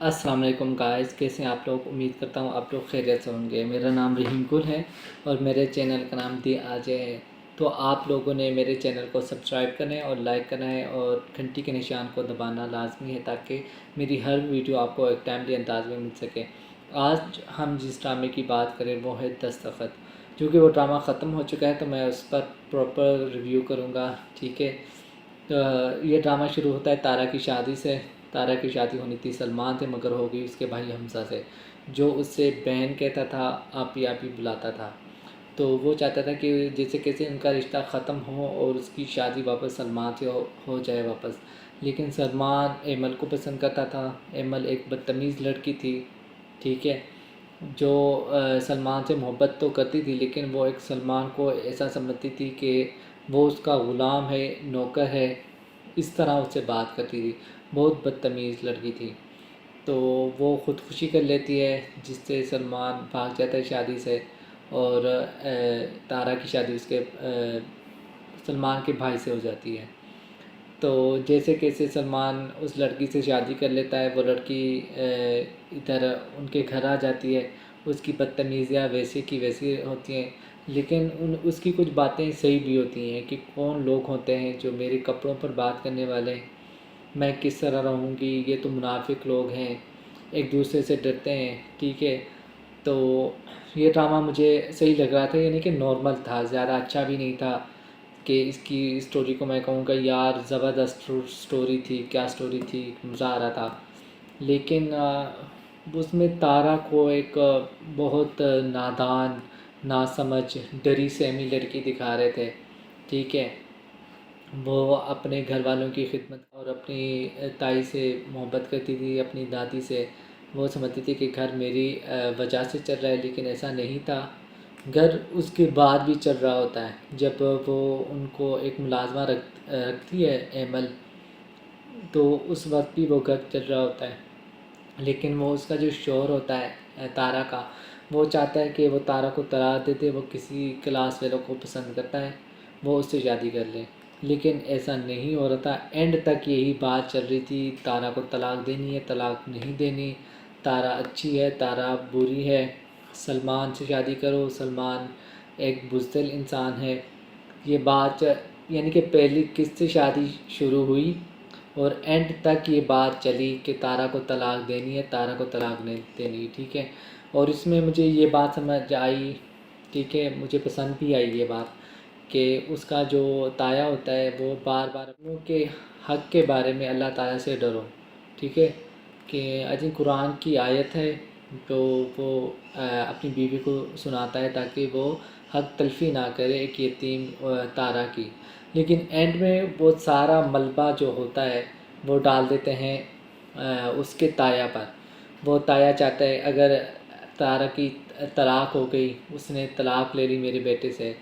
السلام علیکم گائز، کیسے ہیں آپ لوگ؟ امید کرتا ہوں آپ لوگ خیریت سے ہوں گے۔ میرا نام رحیم گل ہے اور میرے چینل کا نام دی آجے ہے۔ تو آپ لوگوں نے میرے چینل کو سبسکرائب کرنا ہے اور لائک کرنا ہے اور گھنٹی کے نشان کو دبانا لازمی ہے تاکہ میری ہر ویڈیو آپ کو ایک ٹائملی انداز میں مل سکے۔ آج ہم جس ڈرامے کی بات کریں وہ ہے دستخط۔ کیونکہ وہ ڈرامہ ختم ہو چکا ہے تو میں اس پر پراپر ریویو کروں گا، ٹھیک ہے۔ یہ ڈرامہ شروع ہوتا ہے تارا کی شادی سے۔ تارا کی شادی ہونی تھی سلمان سے، مگر ہو گئی اس کے بھائی حمزہ سے، جو اس سے بہن کہتا تھا، آپی آپی بلاتا تھا۔ تو وہ چاہتا تھا کہ جیسے کیسے ان کا رشتہ ختم ہو اور اس کی شادی واپس سلمان سے ہو جائے واپس۔ لیکن سلمان ایمل کو پسند کرتا تھا۔ ایمل ایک بدتمیز لڑکی تھی، ٹھیک ہے، جو سلمان سے محبت تو کرتی تھی لیکن وہ ایک سلمان کو ایسا سمجھتی تھی کہ وہ اس کا غلام ہے، نوکر ہے، اس طرح اس سے بات کرتی تھی۔ بہت بدتمیز لڑکی تھی۔ تو وہ خودکشی کر لیتی ہے جس سے سلمان بھاگ جاتا ہے شادی سے، اور تارا کی شادی اس کے سلمان کے بھائی سے ہو جاتی ہے۔ تو جیسے کیسے سلمان اس لڑکی سے شادی کر لیتا ہے، وہ لڑکی ادھر ان کے گھر آ جاتی ہے۔ اس کی بدتمیزیاں ویسے کی ویسی ہوتی ہیں، لیکن اس کی کچھ باتیں صحیح بھی ہوتی ہیں کہ کون لوگ ہوتے ہیں جو میرے کپڑوں پر بات کرنے والے ہیں، میں کس طرح رہوں گی، یہ تو منافق لوگ ہیں، ایک دوسرے سے ڈرتے ہیں، ٹھیک ہے۔ تو یہ ڈرامہ مجھے صحیح لگ رہا تھا، یعنی کہ نارمل تھا، زیادہ اچھا بھی نہیں تھا کہ اس کی اسٹوری کو میں کہوں گا یار زبردست اسٹوری تھی، کیا اسٹوری تھی، مزہ آ رہا تھا۔ لیکن اس میں تارا کو ایک بہت نادان، ناسمجھ، ڈری سہمی لڑکی دکھا رہے تھے، ٹھیک ہے۔ وہ اپنے گھر والوں کی خدمت اور اپنی تائی سے محبت کرتی تھی، اپنی دادی سے۔ وہ سمجھتی تھی کہ گھر میری وجہ سے چل رہا ہے، لیکن ایسا نہیں تھا۔ گھر اس کے بعد بھی چل رہا ہوتا ہے۔ جب وہ ان کو ایک ملازمہ رکھتی ہے ایمل، تو اس وقت بھی وہ گھر چل رہا ہوتا ہے، لیکن وہ اس کا جو شوہر ہوتا ہے تارا کا، وہ چاہتا ہے کہ وہ تارا کو طلاق دے دے، وہ کسی کلاس فیلو کو پسند کرتا ہے، وہ اس سے شادی کر لے، لیکن ایسا نہیں ہو رہا تھا۔ اینڈ تک یہی بات چل رہی تھی، تارا کو طلاق دینی ہے، طلاق نہیں دینی، تارا اچھی ہے، تارا بری ہے، سلمان سے شادی کرو، سلمان ایک بزدل انسان ہے۔ یہ بات یعنی کہ پہلی قسط سے شادی شروع ہوئی اور اینڈ تک یہ بات چلی کہ تارا کو طلاق دینی ہے، تارا کو طلاق نہیں دینی، ٹھیک ہے۔ اور اس میں مجھے یہ بات سمجھ آئی، ٹھیک ہے، مجھے پسند بھی آئی یہ بات کہ اس کا جو تایا ہوتا ہے وہ بار بار اپنوں کے حق کے بارے میں اللہ تعالیٰ سے ڈرو، ٹھیک ہے، کہ قرآن کی آیت ہے جو وہ اپنی بیوی کو سناتا ہے تاکہ وہ حق تلفی نہ کرے ایک یتیم تارا کی۔ لیکن اینڈ میں وہ سارا ملبہ جو ہوتا ہے وہ ڈال دیتے ہیں اس کے تایا پر۔ وہ تایا چاہتا ہے اگر تارا کی طلاق ہو گئی، اس نے طلاق لے لی میرے بیٹے سے،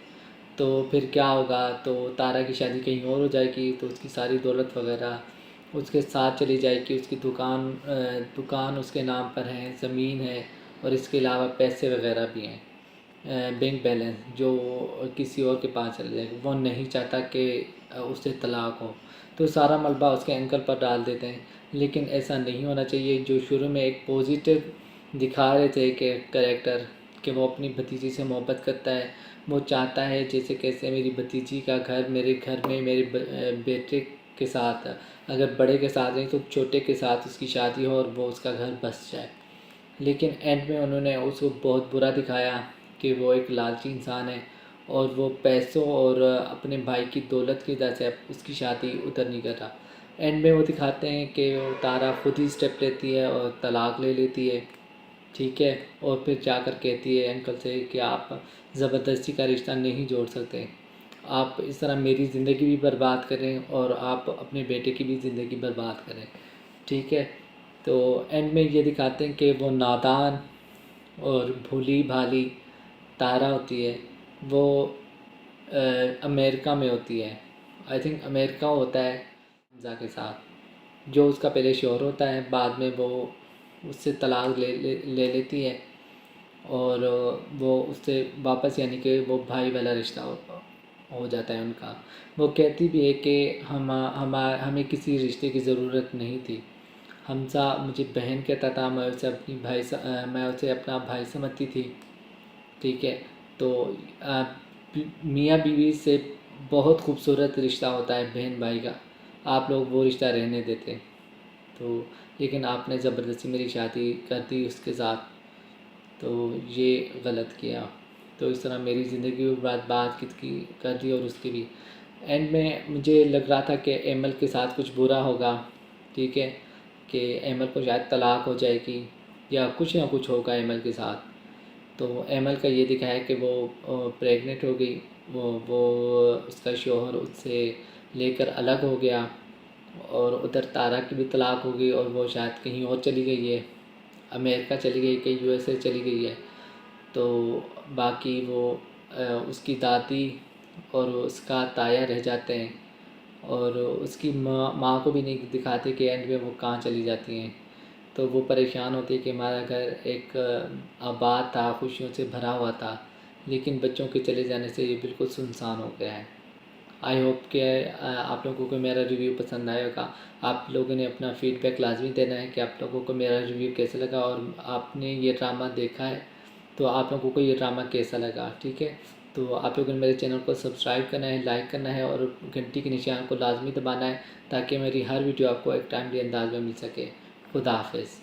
تو پھر کیا ہوگا؟ تو تارا کی شادی کہیں اور ہو جائے گی، تو اس کی ساری دولت وغیرہ اس کے ساتھ چلی جائے گی، اس کی دکان اس کے نام پر ہے، زمین ہے، اور اس کے علاوہ پیسے وغیرہ بھی ہیں، بینک بیلنس جو کسی اور کے پاس چل جائے گا۔ وہ نہیں چاہتا کہ اس سے طلاق ہو، تو سارا ملبہ اس کے انکل پر ڈال دیتے ہیں، لیکن ایسا نہیں ہونا چاہیے۔ جو شروع میں ایک پوزیٹیو دکھا رہے تھے کہ کریکٹر کہ وہ اپنی بھتیجی سے محبت کرتا ہے، وہ چاہتا ہے جیسے کیسے میری بھتیجی کا گھر میرے گھر میں میرے بیٹے کے ساتھ، اگر بڑے کے ساتھ نہیں تو چھوٹے کے ساتھ اس کی شادی ہو اور وہ اس کا گھر بس جائے۔ لیکن اینڈ میں انہوں نے اس کو بہت برا دکھایا کہ وہ ایک لالچی انسان ہے اور وہ پیسوں اور اپنے بھائی کی دولت کی وجہ سے اس کی شادی ادھر نہیں کر رہا۔ اینڈ میں وہ دکھاتے ہیں کہ وہ تارا خود ہی اسٹیپ لیتی ہے اور طلاق لے لیتی ہے، ٹھیک ہے، اور پھر جا کر کہتی ہے انکل سے کہ آپ زبردستی کا رشتہ نہیں جوڑ سکتے، آپ اس طرح میری زندگی بھی برباد کریں اور آپ اپنے بیٹے کی بھی زندگی برباد کریں، ٹھیک ہے۔ تو اینڈ میں یہ دکھاتے ہیں کہ وہ نادان اور بھولی بھالی تارا ہوتی ہے، وہ امریکہ میں ہوتی ہے، آئی تھنک امریکہ ہوتا ہے حمزہ کے ساتھ، جو اس کا پہلے شوہر ہوتا ہے، بعد میں وہ اس سے طلاق لے لیتی ہے اور وہ اس سے واپس، یعنی کہ وہ بھائی والا رشتہ ہو جاتا ہے ان کا۔ وہ کہتی بھی ہے کہ ہمیں کسی رشتے کی ضرورت نہیں تھی، حمزہ مجھے بہن کہتا تھا، میں اسے میں اسے اپنا بھائی سمجھتی تھی، ٹھیک ہے۔ تو میاں بیوی سے بہت خوبصورت رشتہ ہوتا ہے بہن بھائی کا، آپ لوگ وہ رشتہ رہنے دیتے، تو لیکن آپ نے زبردستی میری شادی کر دی اس کے ساتھ، تو یہ غلط کیا۔ تو اس طرح میری زندگی بھی بات کر دی اور اس کی بھی۔ اینڈ میں مجھے لگ رہا تھا کہ ایمل کے ساتھ کچھ برا ہوگا، ٹھیک ہے، کہ ایمل کو شاید طلاق ہو جائے گی یا کچھ نہ کچھ ہوگا ایمل کے ساتھ۔ تو ایمل کا یہ دکھا ہے کہ وہ پریگننٹ ہو گئی، وہ اس کا شوہر اس سے لے کر الگ ہو گیا، اور ادھر تارا کی بھی طلاق ہو گئی اور وہ شاید کہیں اور چلی گئی ہے، امریکہ چلی گئی کہ USA چلی گئی ہے۔ تو باقی وہ اس کی دادی اور اس کا تایا رہ جاتے ہیں، اور اس کی ماں کو بھی نہیں دکھاتے کہ اینڈ میں وہ کہاں چلی جاتی ہیں۔ تو وہ پریشان ہوتی ہے کہ ہمارا گھر ایک آباد تھا، خوشیوں سے بھرا ہوا تھا، لیکن بچوں کے چلے جانے سے یہ بالکل سنسان ہو گیا ہے۔ آئی ہوپ کہ آپ لوگوں کو میرا ریویو پسند آئے گا۔ آپ لوگوں نے اپنا فیڈ بیک لازمی دینا ہے کہ آپ لوگوں کو میرا ریویو کیسا لگا، اور آپ نے یہ ڈرامہ دیکھا ہے تو آپ لوگوں کو یہ ڈرامہ کیسا لگا، ٹھیک ہے۔ تو آپ لوگوں نے میرے چینل کو سبسکرائب کرنا ہے، لائک کرنا ہے، اور گھنٹی کے نشان کو لازمی دبانا ہے تاکہ میری ہر ویڈیو آپ کو ایک ٹائملی انداز میں مل سکے۔ خدا حافظ۔